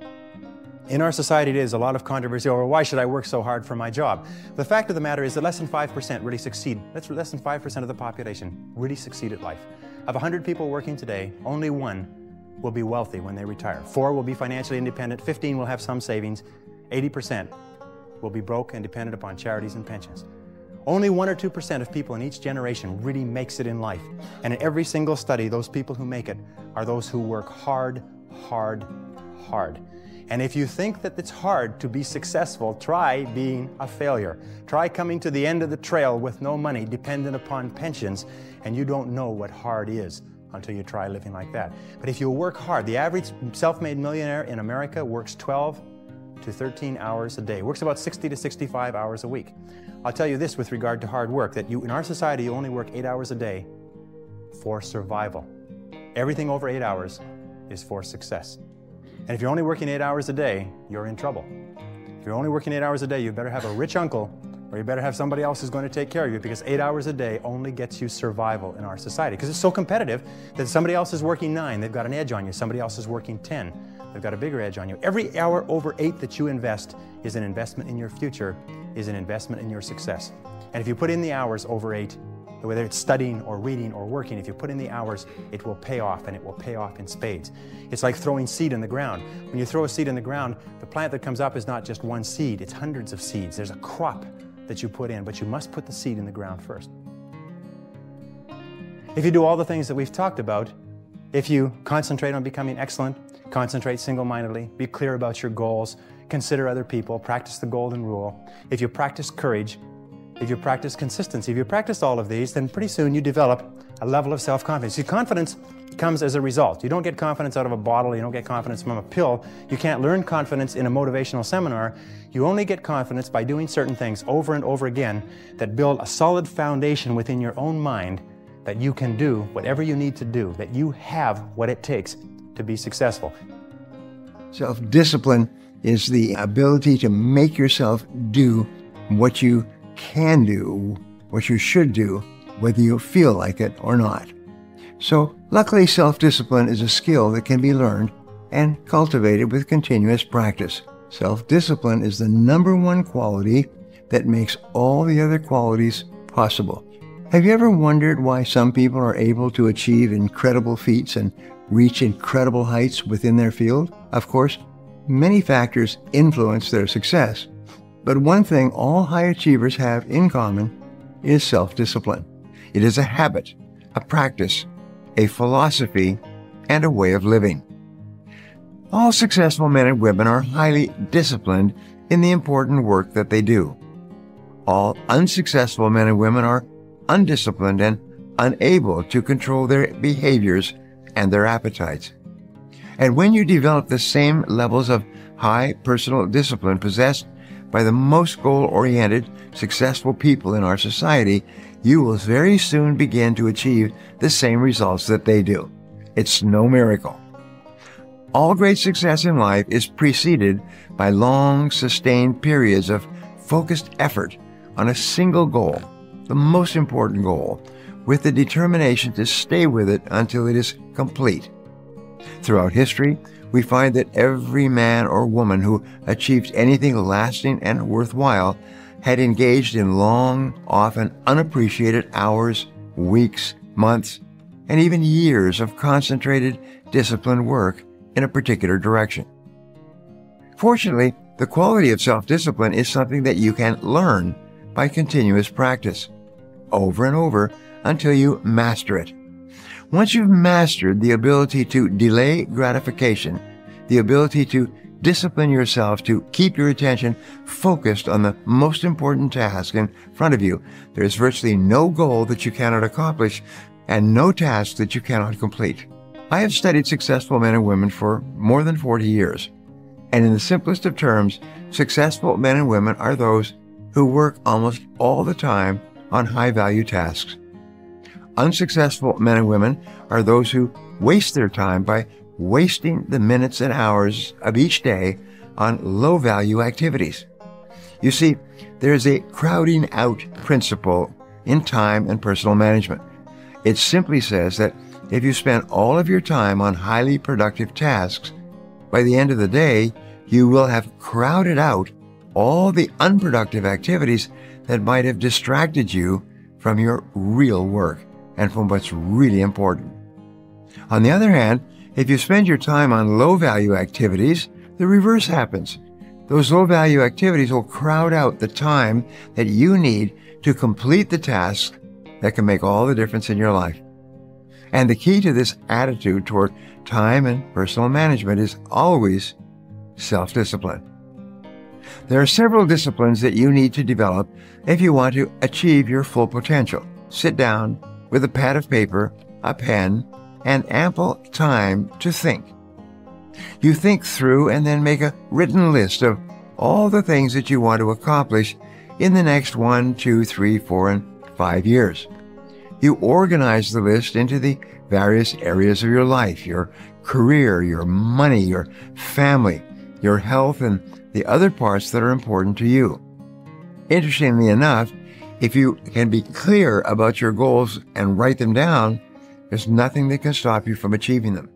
in our society, there's a lot of controversy over why should I work so hard for my job? The fact of the matter is that less than 5% really succeed. That's less than 5% of the population really succeed at life. Of 100 people working today, only 1 will be wealthy when they retire. 4 will be financially independent, 15 will have some savings, 80% will be broke and dependent upon charities and pensions. Only 1 or 2% of people in each generation really makes it in life. And in every single study, those people who make it are those who work hard, hard, hard. And if you think that it's hard to be successful, try being a failure. Try coming to the end of the trail with no money, dependent upon pensions, and you don't know what hard is until you try living like that. But if you work hard, the average self-made millionaire in America works 12 to 13 hours a day, works about 60 to 65 hours a week. I'll tell you this with regard to hard work, that in our society, you only work 8 hours a day for survival. Everything over 8 hours is for success. And if you're only working 8 hours a day, you're in trouble. If you're only working 8 hours a day, you better have a rich uncle, or you better have somebody else who's going to take care of you, because 8 hours a day only gets you survival in our society. Because it's so competitive that somebody else is working 9, they've got an edge on you. Somebody else is working 10, they've got a bigger edge on you. Every hour over 8 that you invest is an investment in your future, is an investment in your success. And if you put in the hours over 8, whether it's studying or reading or working, if you put in the hours, it will pay off, and it will pay off in spades. It's like throwing seed in the ground. When you throw a seed in the ground, the plant that comes up is not just one seed, it's hundreds of seeds. There's a crop that you put in, but you must put the seed in the ground first. If you do all the things that we've talked about, If you concentrate on becoming excellent, concentrate single-mindedly, be clear about your goals, consider other people, practice the golden rule. If you practice courage, if you practice consistency, if you practice all of these, then pretty soon you develop a level of self-confidence. See, confidence comes as a result. You don't get confidence out of a bottle, you don't get confidence from a pill. You can't learn confidence in a motivational seminar. You only get confidence by doing certain things over and over again that build a solid foundation within your own mind that you can do whatever you need to do, that you have what it takes to be successful. Self-discipline is the ability to make yourself do what you can do, what you should do, whether you feel like it or not. So, luckily, self-discipline is a skill that can be learned and cultivated with continuous practice. Self-discipline is the #1 quality that makes all the other qualities possible. Have you ever wondered why some people are able to achieve incredible feats and reach incredible heights within their field? Of course, many factors influence their success, but one thing all high achievers have in common is self-discipline. It is a habit, a practice, a philosophy, and a way of living. All successful men and women are highly disciplined in the important work that they do. All unsuccessful men and women are undisciplined and unable to control their behaviors and their appetites. And when you develop the same levels of high personal discipline possessed by the most goal-oriented, successful people in our society, you will very soon begin to achieve the same results that they do. It's no miracle. All great success in life is preceded by long, sustained periods of focused effort on a single goal, the most important goal, with the determination to stay with it until it is complete. Throughout history, we find that every man or woman who achieved anything lasting and worthwhile had engaged in long, often unappreciated hours, weeks, months, and even years of concentrated, disciplined work in a particular direction. Fortunately, the quality of self-discipline is something that you can learn by continuous practice, over and over, until you master it. Once you've mastered the ability to delay gratification, the ability to discipline yourself to keep your attention focused on the most important task in front of you, there is virtually no goal that you cannot accomplish and no task that you cannot complete. I have studied successful men and women for more than 40 years, and in the simplest of terms, successful men and women are those who work almost all the time on high-value tasks. Unsuccessful men and women are those who waste their time by wasting the minutes and hours of each day on low-value activities. You see, there is a crowding out principle in time and personal management. It simply says that if you spend all of your time on highly productive tasks, by the end of the day, you will have crowded out all the unproductive activities that might have distracted you from your real work and from what's really important. On the other hand, if you spend your time on low-value activities, the reverse happens. Those low-value activities will crowd out the time that you need to complete the tasks that can make all the difference in your life. And the key to this attitude toward time and personal management is always self-discipline. There are several disciplines that you need to develop if you want to achieve your full potential. Sit down with a pad of paper, a pen, and ample time to think. You think through and then make a written list of all the things that you want to accomplish in the next 1, 2, 3, 4, and 5 years. You organize the list into the various areas of your life, your career, your money, your family, your health, and the other parts that are important to you. Interestingly enough, if you can be clear about your goals and write them down, there's nothing that can stop you from achieving them.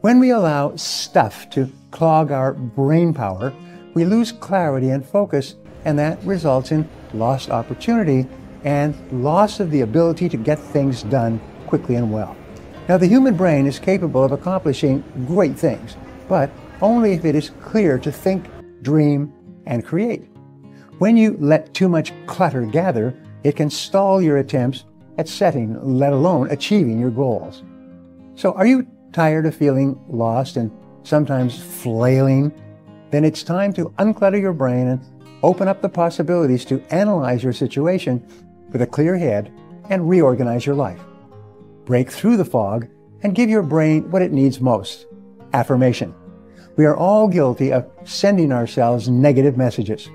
When we allow stuff to clog our brain power, we lose clarity and focus, and that results in lost opportunity and loss of the ability to get things done quickly and well. Now, the human brain is capable of accomplishing great things, but only if it is clear to think, dream, and create. When you let too much clutter gather, it can stall your attempts at setting, let alone achieving your goals. So are you tired of feeling lost and sometimes flailing? Then it's time to unclutter your brain and open up the possibilities to analyze your situation with a clear head and reorganize your life. Break through the fog and give your brain what it needs most: affirmation. We are all guilty of sending ourselves negative messages.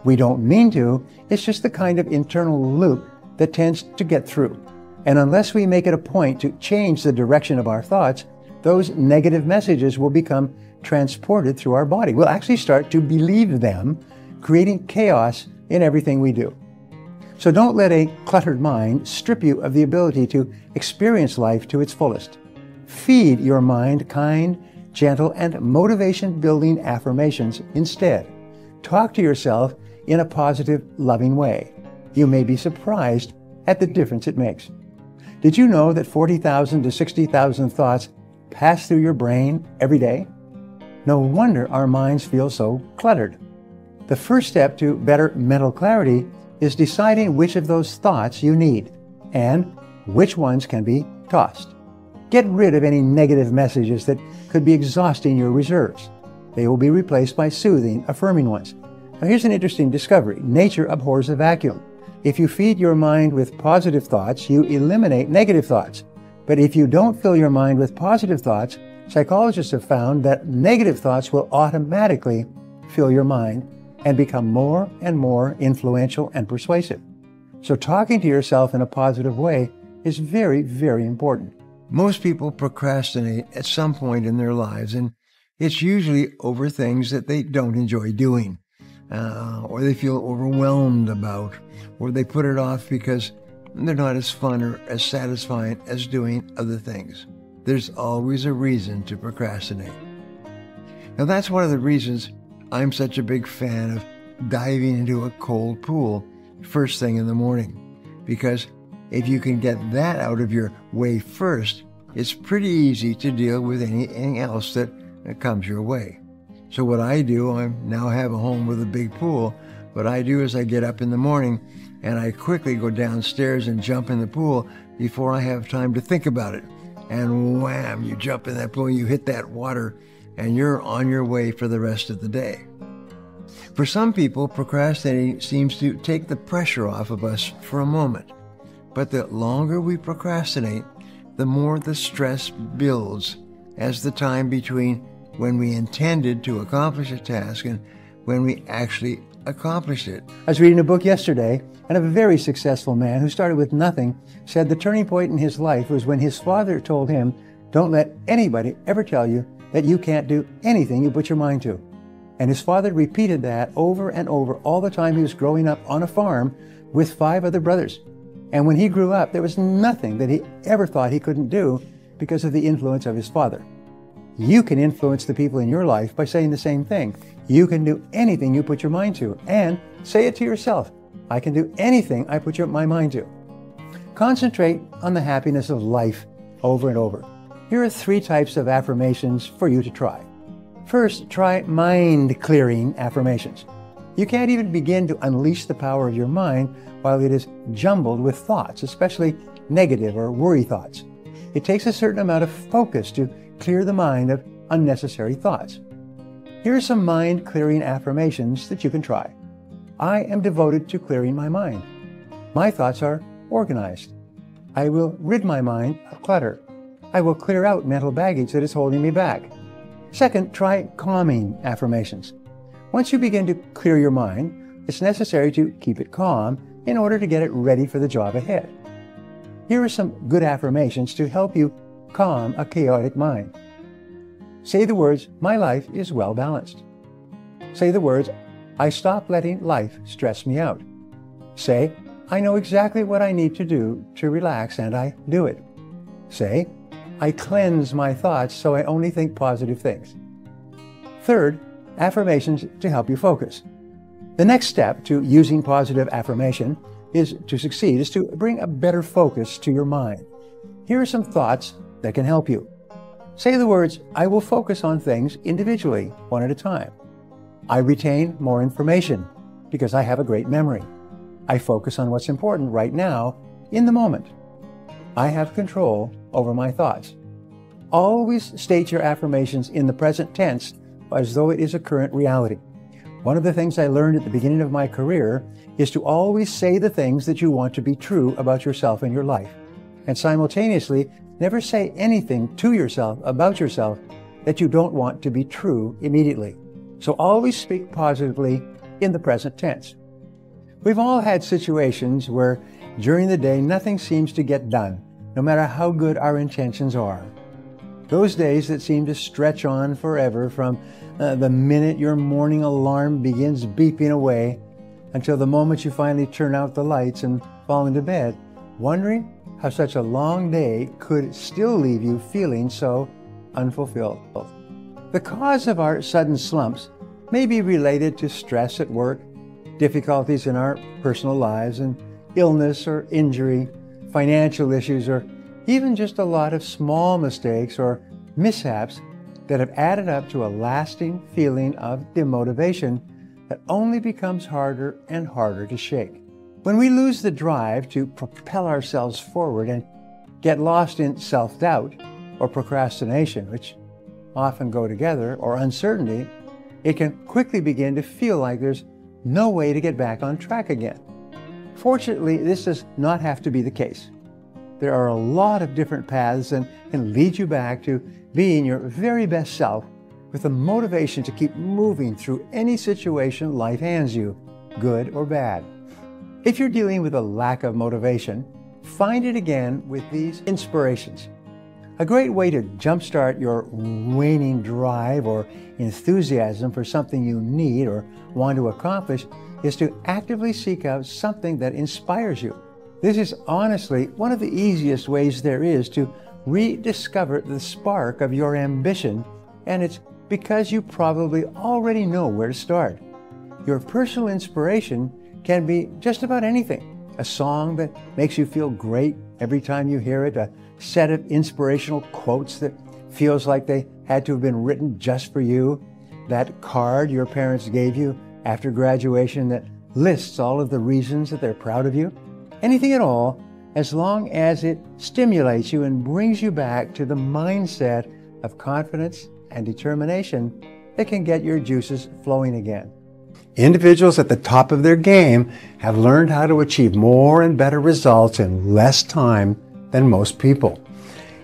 We don't mean to, it's just the kind of internal loop that tends to get through. And unless we make it a point to change the direction of our thoughts, those negative messages will become transported through our body. We'll actually start to believe them, creating chaos in everything we do. So don't let a cluttered mind strip you of the ability to experience life to its fullest. Feed your mind kind, gentle, and motivation-building affirmations instead. Talk to yourself in a positive, loving way. You may be surprised at the difference it makes. Did you know that 40,000 to 60,000 thoughts pass through your brain every day? No wonder our minds feel so cluttered. The first step to better mental clarity is deciding which of those thoughts you need and which ones can be tossed. Get rid of any negative messages that could be exhausting your reserves. They will be replaced by soothing, affirming ones. Now here's an interesting discovery. Nature abhors a vacuum. If you feed your mind with positive thoughts, you eliminate negative thoughts. But if you don't fill your mind with positive thoughts, psychologists have found that negative thoughts will automatically fill your mind and become more and more influential and persuasive. So talking to yourself in a positive way is very, very important. Most people procrastinate at some point in their lives, and it's usually over things that they don't enjoy doing, or they feel overwhelmed about, or they put it off because they're not as fun or as satisfying as doing other things. There's always a reason to procrastinate. Now that's one of the reasons I'm such a big fan of diving into a cold pool first thing in the morning, because if you can get that out of your way first, it's pretty easy to deal with anything else that comes your way. So what I do, I now have a home with a big pool. What I do is I get up in the morning and I quickly go downstairs and jump in the pool before I have time to think about it. And wham, you jump in that pool, you hit that water, and you're on your way for the rest of the day. For some people, procrastinating seems to take the pressure off of us for a moment. But the longer we procrastinate, the more the stress builds as the time between when we intended to accomplish a task and when we actually accomplished it. I was reading a book yesterday, and a very successful man who started with nothing said the turning point in his life was when his father told him, "Don't let anybody ever tell you that you can't do anything you put your mind to." And his father repeated that over and over all the time he was growing up on a farm with 5 other brothers. And when he grew up, there was nothing that he ever thought he couldn't do because of the influence of his father. You can influence the people in your life by saying the same thing. You can do anything you put your mind to, and say it to yourself. I can do anything I put my mind to. Concentrate on the happiness of life over and over. Here are 3 types of affirmations for you to try. First, try mind-clearing affirmations. You can't even begin to unleash the power of your mind while it is jumbled with thoughts, especially negative or worry thoughts. It takes a certain amount of focus to clear the mind of unnecessary thoughts. Here are some mind-clearing affirmations that you can try. I am devoted to clearing my mind. My thoughts are organized. I will rid my mind of clutter. I will clear out mental baggage that is holding me back. Second, try calming affirmations. Once you begin to clear your mind, it's necessary to keep it calm in order to get it ready for the job ahead. Here are some good affirmations to help you calm a chaotic mind. Say the words, "My life is well balanced." Say the words, "I stop letting life stress me out." Say, "I know exactly what I need to do to relax, and I do it." Say, "I cleanse my thoughts so I only think positive things." Third, affirmations to help you focus. The next step to using positive affirmation is to bring a better focus to your mind. Here are some thoughts that can help you. Say the words, "I will focus on things individually, one at a time." I retain more information because I have a great memory. I focus on what's important right now, in the moment. I have control over my thoughts. always state your affirmations in the present tense as though it is a current reality. One of the things I learned at the beginning of my career is to always say the things that you want to be true about yourself and your life, and simultaneously never say anything to yourself about yourself that you don't want to be true immediately. So always speak positively in the present tense. We've all had situations where during the day nothing seems to get done, no matter how good our intentions are. Those days that seem to stretch on forever from the minute your morning alarm begins beeping away until the moment you finally turn out the lights and fall into bed, wondering how such a long day could still leave you feeling so unfulfilled. The cause of our sudden slumps may be related to stress at work, difficulties in our personal lives, and illness or injury, financial issues, or even just a lot of small mistakes or mishaps that have added up to a lasting feeling of demotivation that only becomes harder and harder to shake. When we lose the drive to propel ourselves forward and get lost in self-doubt or procrastination, which often go together, or uncertainty, it can quickly begin to feel like there's no way to get back on track again. Fortunately, this does not have to be the case. There are a lot of different paths that can lead you back to being your very best self with the motivation to keep moving through any situation life hands you, good or bad. If you're dealing with a lack of motivation, find it again with these inspirations. A great way to jumpstart your waning drive or enthusiasm for something you need or want to accomplish is to actively seek out something that inspires you. This is honestly one of the easiest ways there is to rediscover the spark of your ambition, and it's because you probably already know where to start. Your personal inspiration can be just about anything. A song that makes you feel great every time you hear it, a set of inspirational quotes that feels like they had to have been written just for you, that card your parents gave you after graduation that lists all of the reasons that they're proud of you. Anything at all, as long as it stimulates you and brings you back to the mindset of confidence and determination that can get your juices flowing again. Individuals at the top of their game have learned how to achieve more and better results in less time than most people.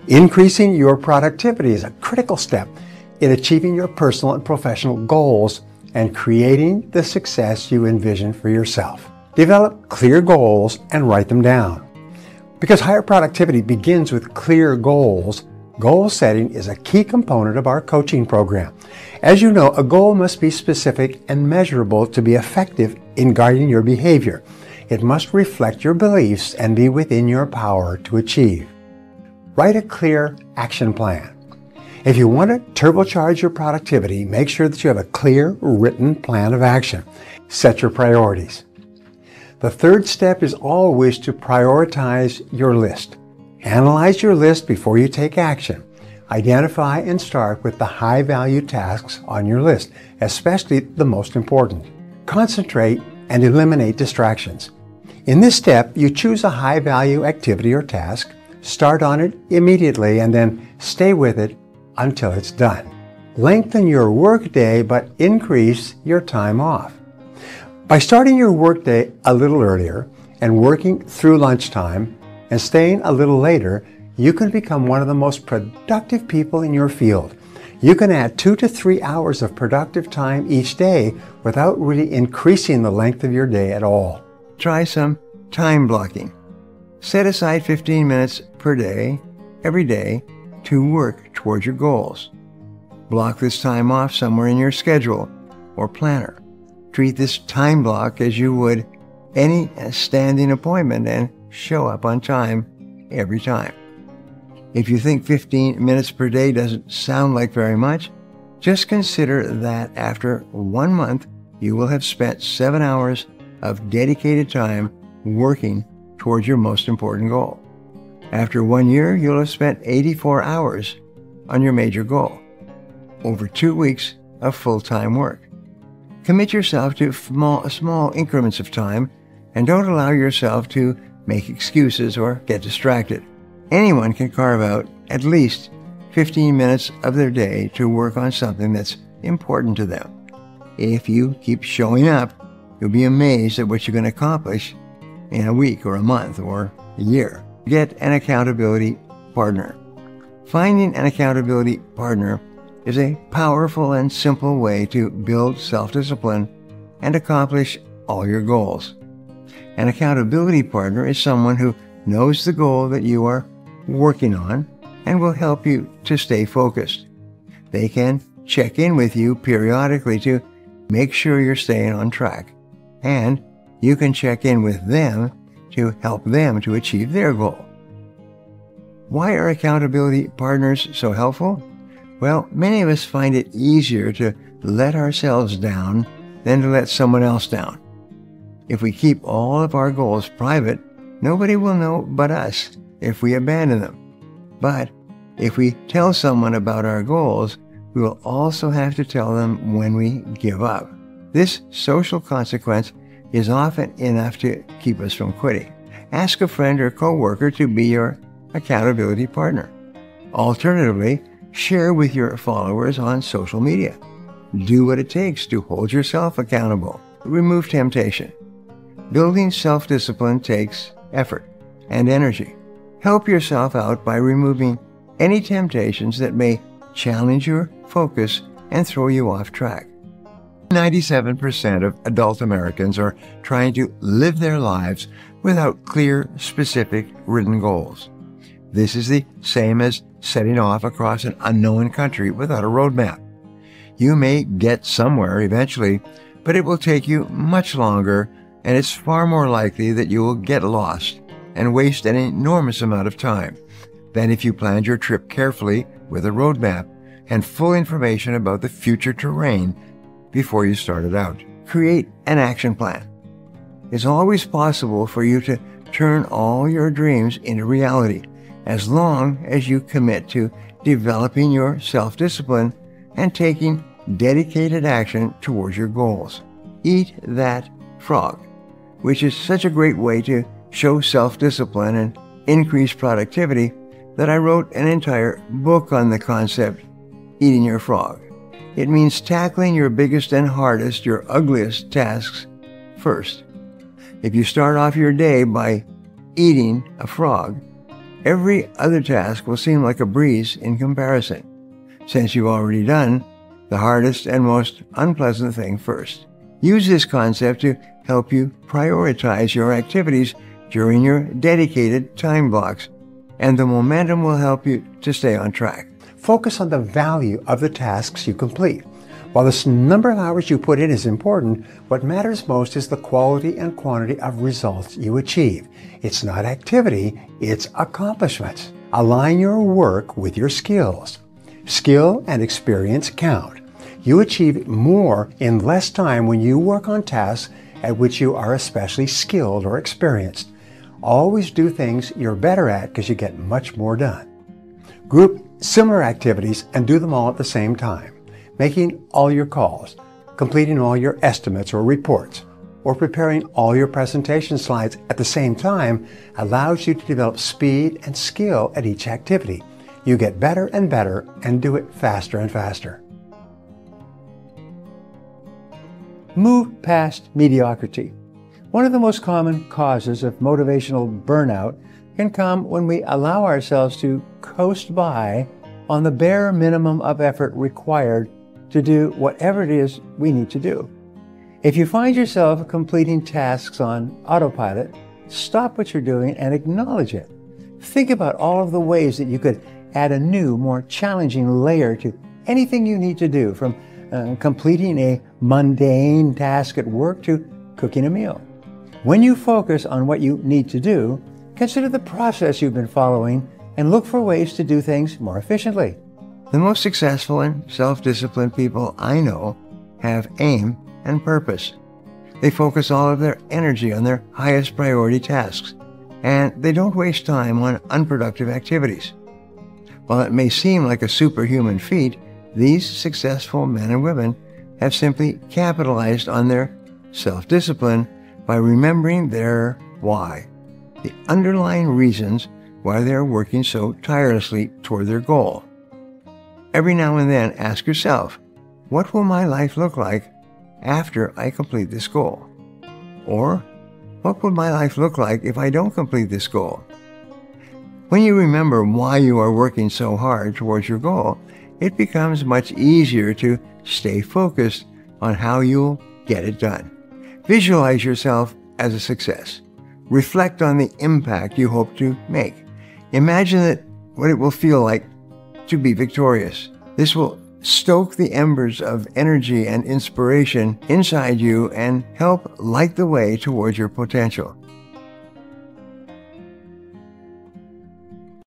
Increasing your productivity is a critical step in achieving your personal and professional goals and creating the success you envision for yourself. Develop clear goals and write them down. Because higher productivity begins with clear goals, goal setting is a key component of our coaching program. As you know, a goal must be specific and measurable to be effective in guiding your behavior. It must reflect your beliefs and be within your power to achieve. Write a clear action plan. If you want to turbocharge your productivity, make sure that you have a clear written plan of action. Set your priorities. The third step is always to prioritize your list. Analyze your list before you take action. Identify and start with the high-value tasks on your list, especially the most important. Concentrate and eliminate distractions. In this step, you choose a high-value activity or task, start on it immediately, and then stay with it until it's done. Lengthen your workday, but increase your time off. By starting your workday a little earlier and working through lunchtime and staying a little later, you can become one of the most productive people in your field. You can add 2 to 3 hours of productive time each day without really increasing the length of your day at all. Try some time blocking. Set aside 15 minutes per day, every day, to work towards your goals. Block this time off somewhere in your schedule or planner. Treat this time block as you would any standing appointment and show up on time every time. If you think 15 minutes per day doesn't sound like very much, just consider that after 1 month, you will have spent 7 hours of dedicated time working towards your most important goal. After 1 year, you'll have spent 84 hours on your major goal. Over 2 weeks of full-time work. Commit yourself to small increments of time and don't allow yourself to make excuses or get distracted. Anyone can carve out at least 15 minutes of their day to work on something that's important to them. If you keep showing up, you'll be amazed at what you can accomplish in a week or a month or a year. Get an accountability partner. Finding an accountability partner is a powerful and simple way to build self-discipline and accomplish all your goals. An accountability partner is someone who knows the goal that you are working on and will help you to stay focused. They can check in with you periodically to make sure you're staying on track, and you can check in with them to help them to achieve their goal. Why are accountability partners so helpful? Well, many of us find it easier to let ourselves down than to let someone else down. If we keep all of our goals private, nobody will know but us if we abandon them. But if we tell someone about our goals, we will also have to tell them when we give up. This social consequence is often enough to keep us from quitting. Ask a friend or coworker to be your accountability partner. Alternatively, share with your followers on social media. Do what it takes to hold yourself accountable. Remove temptation. Building self-discipline takes effort and energy. Help yourself out by removing any temptations that may challenge your focus and throw you off track. 97% of adult Americans are trying to live their lives without clear, specific, written goals. This is the same as setting off across an unknown country without a roadmap. You may get somewhere eventually, but it will take you much longer, and it's far more likely that you will get lost and waste an enormous amount of time than if you planned your trip carefully with a roadmap and full information about the future terrain before you started out. Create an action plan. It's always possible for you to turn all your dreams into reality as long as you commit to developing your self-discipline and taking dedicated action towards your goals. Eat that frog, which is such a great way to show self-discipline and increase productivity that I wrote an entire book on the concept, Eating Your Frog. It means tackling your biggest and hardest, your ugliest tasks first. If you start off your day by eating a frog, every other task will seem like a breeze in comparison, since you've already done the hardest and most unpleasant thing first. Use this concept to help you prioritize your activities during your dedicated time blocks, and the momentum will help you to stay on track. Focus on the value of the tasks you complete. While the number of hours you put in is important, what matters most is the quality and quantity of results you achieve. It's not activity, it's accomplishments. Align your work with your skills. Skill and experience count. You achieve more in less time when you work on tasks at which you are especially skilled or experienced. Always do things you're better at because you get much more done. Group similar activities and do them all at the same time. Making all your calls, completing all your estimates or reports, or preparing all your presentation slides at the same time allows you to develop speed and skill at each activity. You get better and better and do it faster and faster. Move past mediocrity. One of the most common causes of motivational burnout can come when we allow ourselves to coast by on the bare minimum of effort required to do whatever it is we need to do. If you find yourself completing tasks on autopilot, stop what you're doing and acknowledge it. Think about all of the ways that you could add a new, more challenging layer to anything you need to do, from completing a mundane task at work to cooking a meal. When you focus on what you need to do, consider the process you've been following and look for ways to do things more efficiently. The most successful and self-disciplined people I know have aim and purpose. They focus all of their energy on their highest priority tasks, and they don't waste time on unproductive activities. While it may seem like a superhuman feat, these successful men and women have simply capitalized on their self-discipline by remembering their why, the underlying reasons why they're working so tirelessly toward their goal. Every now and then ask yourself, what will my life look like after I complete this goal? Or, what would my life look like if I don't complete this goal? When you remember why you are working so hard towards your goal, it becomes much easier to stay focused on how you'll get it done. Visualize yourself as a success. Reflect on the impact you hope to make. Imagine what it will feel like to be victorious. This will stoke the embers of energy and inspiration inside you and help light the way towards your potential.